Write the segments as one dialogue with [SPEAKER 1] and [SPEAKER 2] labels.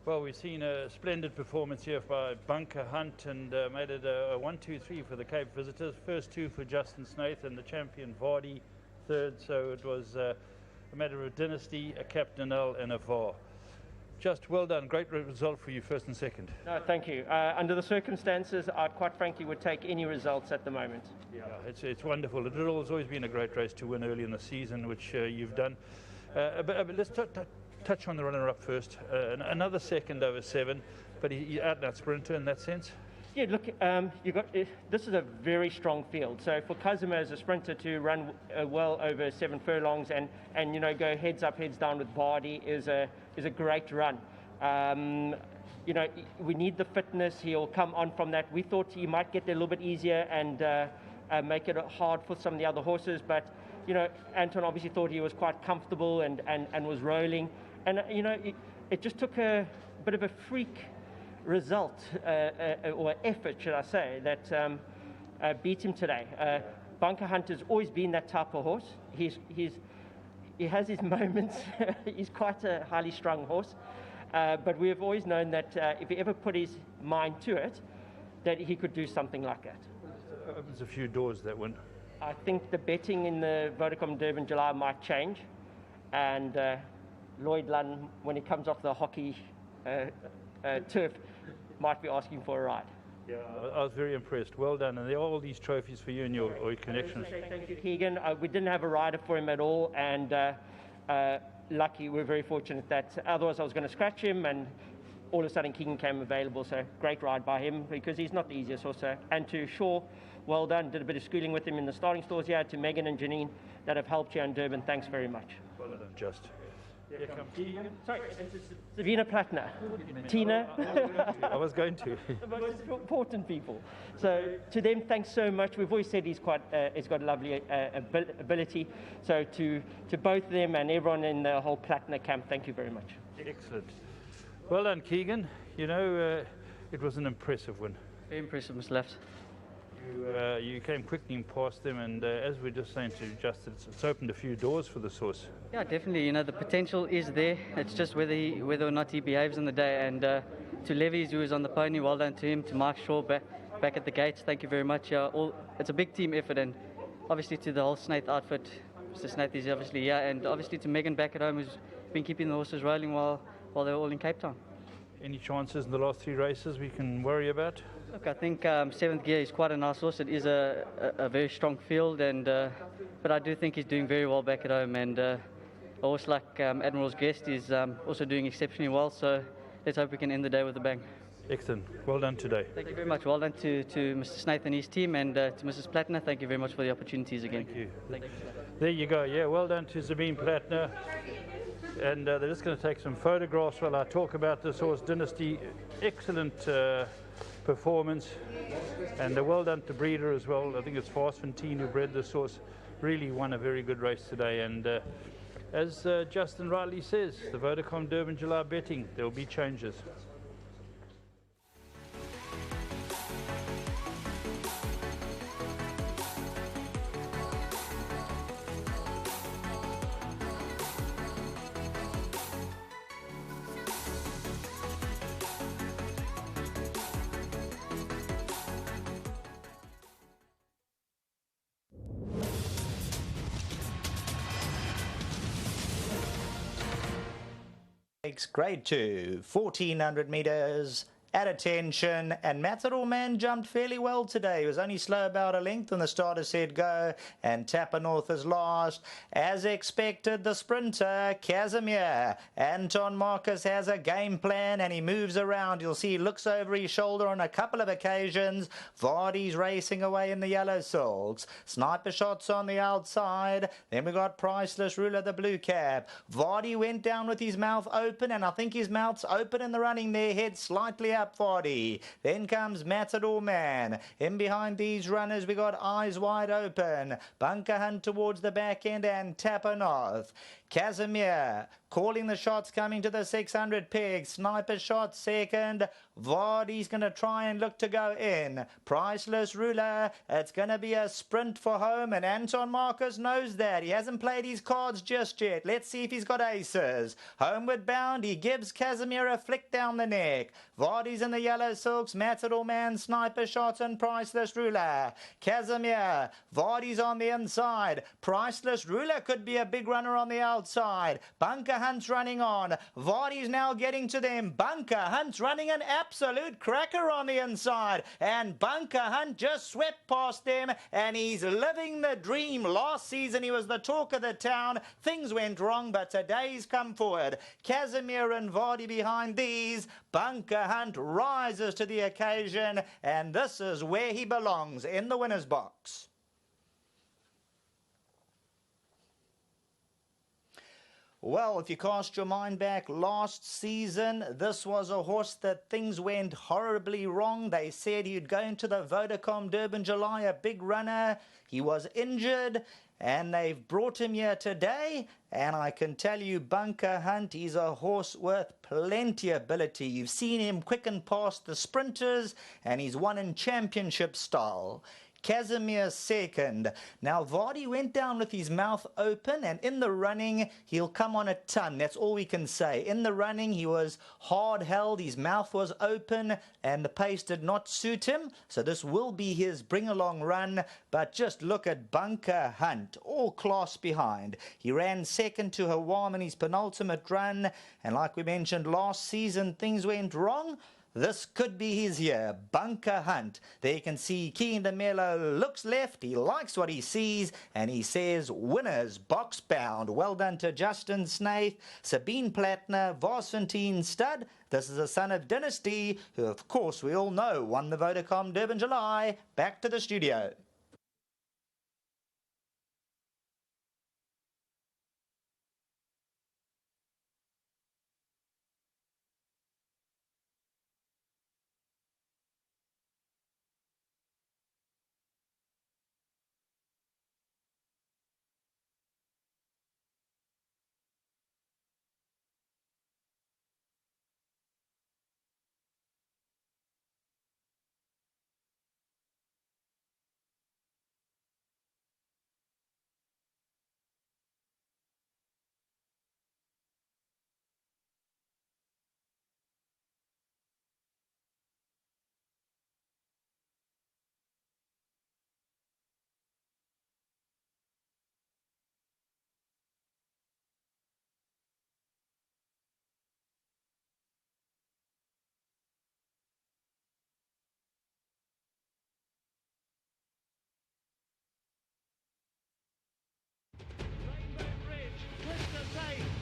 [SPEAKER 1] Well, we've seen a splendid performance here by Bunker Hunt and made it a 1-2-3 for the Cape visitors. First two for Justin Snaith and the champion Vardy third. So it was a matter of a dynasty, a captainel and a VAR. Just well done. Great result for you, first and second.
[SPEAKER 2] No, thank you. Under the circumstances, I quite frankly would take any results at the moment.
[SPEAKER 1] Yeah, it's wonderful. It has always been a great race to win early in the season, which you've done. But let's touch on the runner-up first. Another second over 7, but he's out and out sprinter in that sense.
[SPEAKER 2] Yeah, look, this is a very strong field. So for Kazuma as a sprinter to run well over 7 furlongs and you know, go heads up, heads down with Vardy is a great run. You know, we need the fitness. He'll come on from that. We thought he might get there a little bit easier and make it hard for some of the other horses, but you know, Anton obviously thought he was quite comfortable and was rolling. And, you know, it just took a bit of a freak result, or effort, should I say, that beat him today. Bunker Hunt has always been that type of horse. He has his moments. He's quite a highly strung horse. But we have always known that if he ever put his mind to it, that he could do something like that.
[SPEAKER 1] Opens a few doors, that one.
[SPEAKER 2] I think the betting in the Vodacom Durban July might change, and Lloyd Lunn, when he comes off the hockey turf, might be asking for a ride.
[SPEAKER 1] Yeah, I was very impressed. Well done, and there are all these trophies for you and your connections.
[SPEAKER 2] Thank you, Keegan. We didn't have a rider for him at all, and lucky, we're very fortunate that otherwise I was going to scratch him, and all of a sudden Keegan came available, so great ride by him, because he's not the easiest horse. And to Shaw, well done, did a bit of schooling with him in the starting stores here. To Megan and Janine that have helped you in Durban, thanks very much.
[SPEAKER 1] Well done, Just. Here comes Keegan.
[SPEAKER 2] Sorry, Savina Platner. Tina.
[SPEAKER 1] I was going to.
[SPEAKER 2] The most important people. So to them, thanks so much. We've always said he's got a lovely ability. So to both of them and everyone in the whole Platner camp, thank you very much.
[SPEAKER 1] Excellent. Well done, Keegan. You know, it was an impressive win.
[SPEAKER 3] Very impressive, Mr. Left.
[SPEAKER 1] You came quickly past them, and as we're just saying to Justin, it's opened a few doors for this horse.
[SPEAKER 3] Yeah, definitely. You know, the potential is there. It's just whether or not he behaves on the day. And to Levy's, who was on the pony, well done to him. To Mark Shaw, back at the gates, thank you very much. It's a big team effort, and obviously to the whole Snaith outfit. Mr. Snaith is obviously here, and obviously to Megan back at home, who's been keeping the horses rolling while they're all in Cape Town.
[SPEAKER 1] Any chances in the last 3 races we can worry about?
[SPEAKER 3] Look, I think 7th Gear is quite a nice horse. It is a very strong field, and but I do think he's doing very well back at home. And a horse like Admiral's Guest is also doing exceptionally well. So let's hope we can end the day with a bang.
[SPEAKER 1] Excellent. Well done today.
[SPEAKER 3] Thank you very much. Well done to Mr. Snaith and his team, and to Mrs. Platner. Thank you very much for the opportunities again.
[SPEAKER 1] Thank you.
[SPEAKER 3] Thank you.
[SPEAKER 1] There you go. Yeah, well done to Sabine Platner. And they're just going to take some photographs while I talk about this horse, Dynasty. Excellent performance, and well done to breeder as well. I think it's Fastfontein who bred this horse. Really won a very good race today, and as Justin rightly says, the Vodacom Durban July betting, there will be changes.
[SPEAKER 4] Grade 2, 1400 meters. At attention, and Matador Man jumped fairly well today. He was only slow about a length when the starter said go, and Tapper North is last. As expected, the sprinter, Casimir. Anton Marcus has a game plan, and he moves around. You'll see he looks over his shoulder on a couple of occasions. Vardy's racing away in the yellow silks. Sniper shots on the outside. Then we got Priceless Ruler, the blue cap. Vardy went down with his mouth open, and I think his mouth's open in the running there, head slightly up. Vardy. Then comes Matador Man. In behind these runners we got Eyes Wide Open. Bunker Hunt towards the back end, and Tapper North. Casimir calling the shots coming to the 600 peg. Sniper shot second. Vardy's going to try and look to go in. Priceless Ruler. It's going to be a sprint for home, and Anton Marcus knows that. He hasn't played his cards just yet. Let's see if he's got aces. Homeward bound. He gives Casimir a flick down the neck. Vardy's in the yellow silks. Matador Man, Sniper shot, and Priceless Ruler. Casimir. Vardy's on the inside. Priceless Ruler could be a big runner on the outside. Bunker Hunt's running on. Vardy's now getting to them. Bunker Hunt's running an absolute cracker on the inside, and Bunker Hunt just swept past them, and he's living the dream. Last season he was the talk of the town. Things went wrong, but today he's come forward. Casimir and Vardy behind these. Bunker Hunt rises to the occasion, and this is where he belongs, in the winner's box. Well, if you cast your mind back last season, this was a horse that things went horribly wrong. They said he'd go into the Vodacom Durban July, a big runner. He was injured, and they've brought him here today. And I can tell you, Bunker Hunt, he's a horse with plenty of ability. You've seen him quicken past the sprinters, and he's won in championship style. Casimir second. Now, Vardy went down with his mouth open, and in the running, he'll come on a ton. That's all we can say. In the running, he was hard held, his mouth was open, and the pace did not suit him. So this will be his bring-along run, but just look at Bunker Hunt, all class behind. He ran second to Hawam in his penultimate run, and like we mentioned last season, things went wrong. This could be his year. Bunker Hunt. There you can see KEAGAN MELO looks left, he likes what he sees, and he says winners, box bound. Well done to Justin Snaith, Sabine Plattner, Varsantine Stud. This is a son of Dynasty, who of course we all know won the Vodacom Durban July. Back to the studio.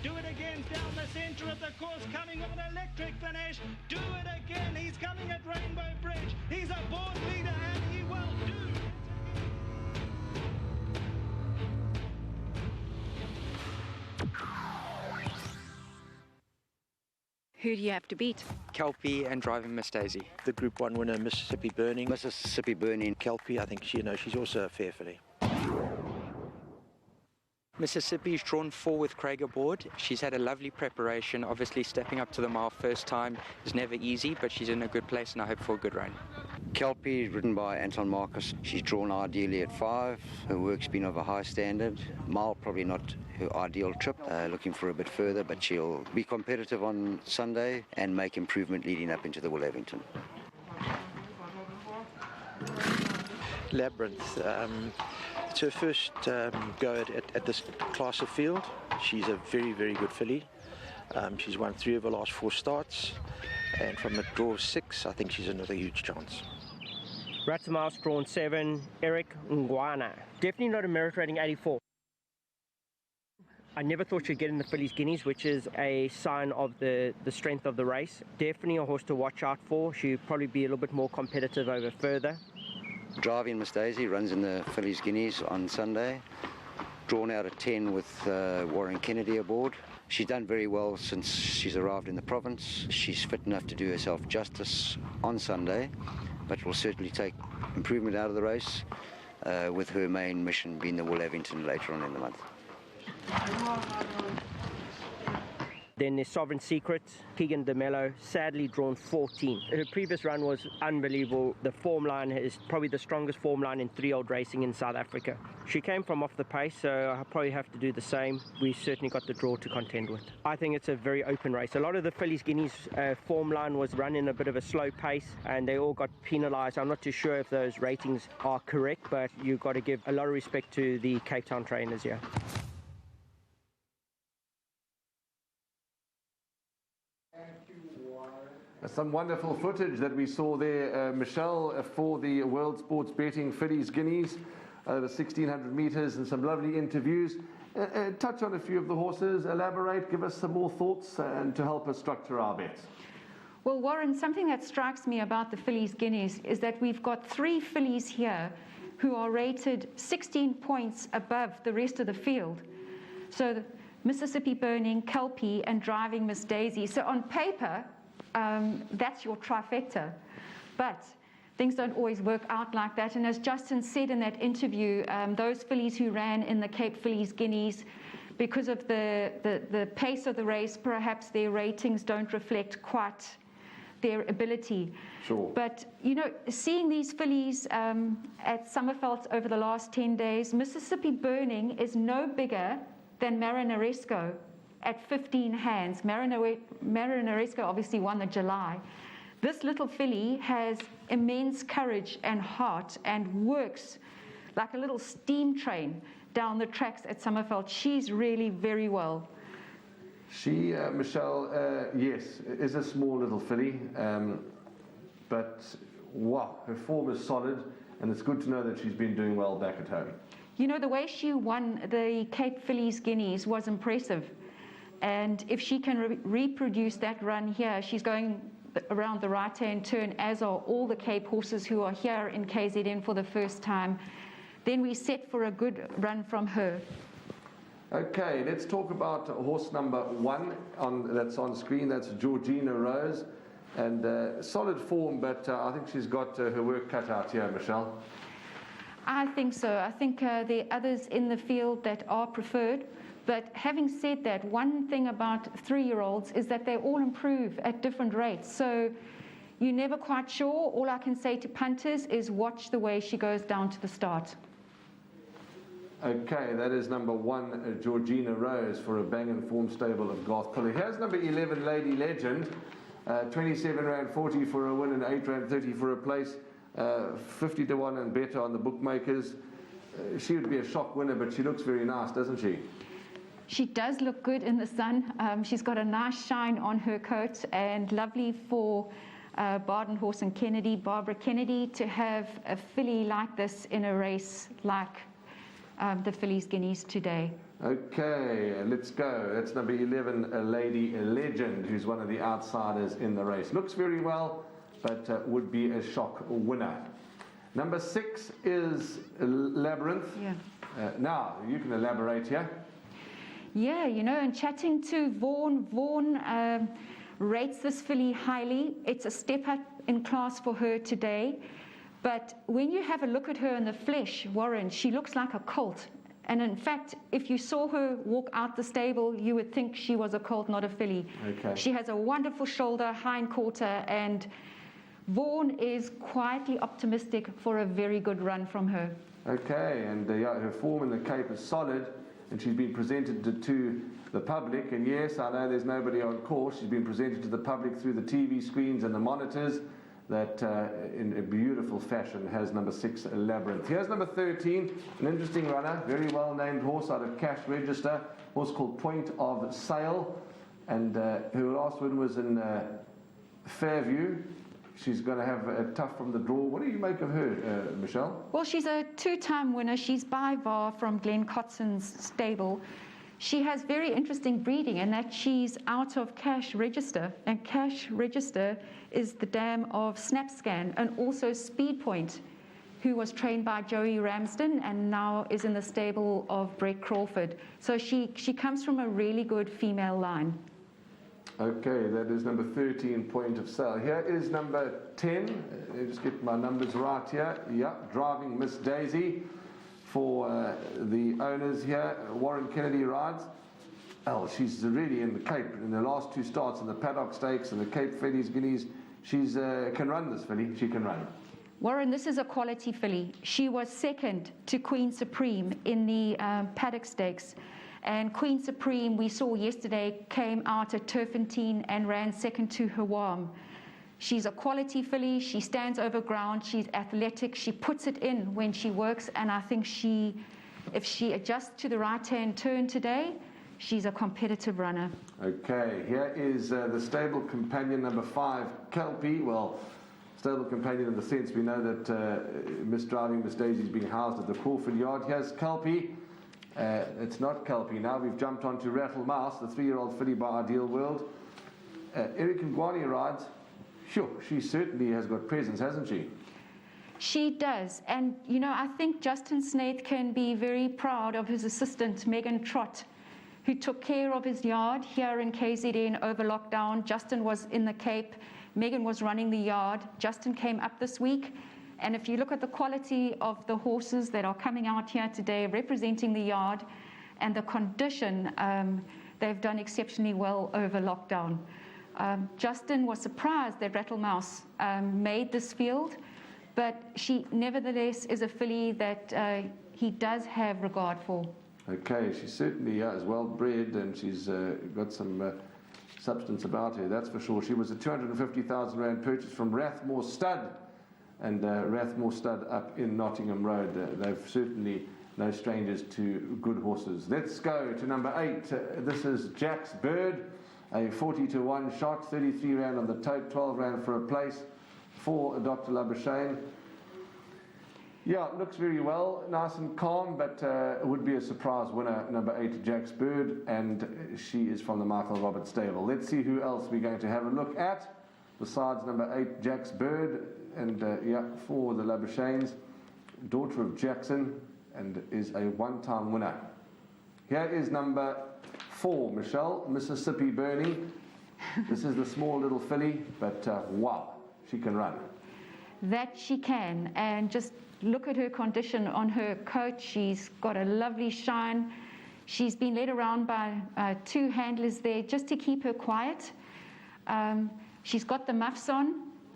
[SPEAKER 5] Do it again down the centre of the course, coming on an electric finish. Do it again, he's coming at Rainbow Bridge. He's a born leader and he will do.
[SPEAKER 6] Who do you have to beat?
[SPEAKER 7] KELPIE and driving Miss Daisy.
[SPEAKER 8] The Group 1 winner, Mississippi Burning.
[SPEAKER 9] Mississippi Burning.
[SPEAKER 8] KELPIE, I think she's also a fair filly.
[SPEAKER 7] Mississippi's drawn 4 with Craig aboard. She's had a lovely preparation. Obviously, stepping up to the mile first time is never easy, but she's in a good place and I hope for a good run.
[SPEAKER 9] KELPIE, ridden by Anton Marcus. She's drawn ideally at 5. Her work's been of a high standard. Mile probably not her ideal trip. Looking for a bit further, but she'll be competitive on Sunday and make improvement leading up into the Willhavington.
[SPEAKER 8] Labyrinth. It's her first go at this class of field. She's a very, very good filly. She's won 3 of her last 4 starts, and from a draw of 6, I think she's another huge chance.
[SPEAKER 2] RATTLE drawn 7, Eric NGWANE. Definitely not a merit rating 84. I never thought she'd get in the fillies guineas, which is a sign of the strength of the race. Definitely a horse to watch out for. She'll probably be a little bit more competitive over further.
[SPEAKER 9] Driving Miss Daisy runs in the fillies guineas on Sunday. Drawn out at 10 with Warren Kennedy aboard. She's done very well since she's arrived in the province. She's fit enough to do herself justice on Sunday, but will certainly take improvement out of the race, with her main mission being the Willhavington later on in the month.
[SPEAKER 2] Then there's Sovereign Secret, KEAGAN MELO, sadly drawn 14. Her previous run was unbelievable. The form line is probably the strongest form line in 3-year-old racing in South Africa. She came from off the pace, so I'll probably have to do the same. We certainly got the draw to contend with. I think it's a very open race. A lot of the fillies guineas form line was running a bit of a slow pace, and they all got penalised. I'm not too sure if those ratings are correct, but you've got to give a lot of respect to the Cape Town trainers here.
[SPEAKER 10] Some wonderful footage that we saw there, Michelle, for the World Sports Betting Fillies Guineas, the 1600 metres, and some lovely interviews. Touch on a few of the horses, elaborate, give us some more thoughts, and to help us structure our bets.
[SPEAKER 6] Well, Warren, something that strikes me about the fillies guineas is that we've got 3 fillies here who are rated 16 points above the rest of the field. So the Mississippi Burning, KELPIE, and Driving Miss Daisy. So on paper, that's your trifecta, but things don't always work out like that. And as Justin said in that interview, those fillies who ran in the Cape Fillies Guineas, because of the pace of the race, perhaps their ratings don't reflect quite their ability.
[SPEAKER 10] Sure.
[SPEAKER 6] But, you know, seeing these fillies at Summerfelt over the last 10 days, Mississippi Burning is no bigger than Marinaresco at 15 hands. Marinaresco obviously won the July. This little filly has immense courage and heart and works like a little steam train down the tracks at Summerfelt. She's really very well.
[SPEAKER 10] She, Michelle, yes, is a small little filly, but wow, her form is solid, and it's good to know that she's been doing well back at home.
[SPEAKER 6] You know, the way she won the Cape Fillies Guineas was impressive, and if she can reproduce that run here, she's going around the right-hand turn, as are all the Cape horses who are here in KZN for the first time, then we're set for a good run from her.
[SPEAKER 10] Okay, let's talk about horse number 1 that's on screen. That's Georgina Rose, and solid form, but I think she's got her work cut out here, Michelle.
[SPEAKER 6] I think so. I think there are others in the field that are preferred. But having said that, one thing about 3-year-olds is that they all improve at different rates. So you're never quite sure. All I can say to punters is watch the way she goes down to the start.
[SPEAKER 10] Okay, that is number 1, Georgina Rose, for a Bang and Form stable of Garth Pulley. Here's number 11, Lady Legend. 27 Rand 40 for a win and 8 Rand 30 for a place. 50 to 1 and better on the bookmakers. She would be a shock winner, but she looks very nice, doesn't she?
[SPEAKER 6] She does look good in the sun. She's got a nice shine on her coat, and lovely for Baden Horse and Kennedy, Barbara Kennedy, to have a filly like this in a race like the Fillies Guineas today.
[SPEAKER 10] Okay, let's go. That's number 11, Lady Legend, who's one of the outsiders in the race. Looks very well, but would be a shock winner. Number 6 is Labyrinth.
[SPEAKER 6] Yeah.
[SPEAKER 10] Now, you can elaborate here.
[SPEAKER 6] Yeah, you know, and chatting to Vaughan rates this filly highly. It's a step up in class for her today. But when you have a look at her in the flesh, Warren, she looks like a colt. And in fact, if you saw her walk out the stable, you would think she was a colt, not a filly.
[SPEAKER 10] Okay.
[SPEAKER 6] She has a wonderful shoulder, hind quarter, and Vaughan is quietly optimistic for a very good run from her.
[SPEAKER 10] Okay, and her form in the Cape is solid, and she's been presented to the public. And yes, I know there's nobody on course. She's been presented to the public through the TV screens and the monitors. That in a beautiful fashion has number 6, Labyrinth. Here's number 13, an interesting runner, very well named horse out of Cash Register, horse called Point of Sale, and her last win was in Fairview. She's going to have a tough from the draw. What do you make of her, Michelle?
[SPEAKER 6] Well, she's a 2-time winner. She's by VAR from Glenn Cotson's stable. She has very interesting breeding in that she's out of Cash Register, and Cash Register is the dam of Snapscan, and also Speed Point, who was trained by Joey Ramsden and now is in the stable of Brett Crawford. So she comes from a really good female line.
[SPEAKER 10] Okay, that is number 13, Point of Sale. Here is number 10. Let me just get my numbers right here. Yeah, Driving Miss Daisy. For the owners here, Warren Kennedy rides. Oh, she's really in the Cape. In the last 2 starts in the Paddock Stakes and the Cape Fillies Guineas, she's can run this filly. She can run.
[SPEAKER 6] Warren, this is a quality filly. She was second to Queen Supreme in the Paddock Stakes. And Queen Supreme, we saw yesterday, came out at Turfentine and ran second to Hawam. She's a quality filly. She stands over ground. She's athletic. She puts it in when she works. And I think if she adjusts to the right-hand turn today, she's a competitive runner.
[SPEAKER 10] Okay, here is the stable companion number 5, Kelpie. Well, stable companion in the sense we know that Miss Driving Miss Daisy is being housed at the Crawford Yard. Here's Kelpie. It's not Kelpie now. We've jumped on to Rattle Mouse, the 3-year-old filly by Ideal World. Eric Ngwane rides. Sure, she certainly has got presence, hasn't she?
[SPEAKER 6] She does. And, you know, I think Justin Snaith can be very proud of his assistant, Megan Trott, who took care of his yard here in KZN over lockdown. Justin was in the Cape. Megan was running the yard. Justin came up this week. And if you look at the quality of the horses that are coming out here today representing the yard and the condition, they've done exceptionally well over lockdown. Justin was surprised that Rattle Mouse made this field, but she nevertheless is a filly that he does have regard for.
[SPEAKER 10] Okay, she certainly is well bred, and she's got some substance about her, that's for sure. She was a 250,000 rand purchase from Rathmore Stud, and Rathmore Stud up in Nottingham Road. They've certainly no strangers to good horses. Let's go to number 8. This is Jack's Bird, a 40-1 shot, 33 rand on the tote, 12 rand for a place for Dr. Labuschagne. Yeah, looks very well, nice and calm, but it would be a surprise winner, number 8, Jack's Bird, and she is from the Michael Roberts stable. Let's see who else we're going to have a look at, besides number 8, Jack's Bird, and yeah, for the Labuschagnes, daughter of Jackson, and is a one-time winner. Here is number 4, Michelle, Mississippi Bernie. This is the small little filly, but wow, she can run.
[SPEAKER 6] That she can, and just look at her condition on her coat. She's got a lovely shine. She's been led around by 2 handlers there just to keep her quiet. She's got the muffs on.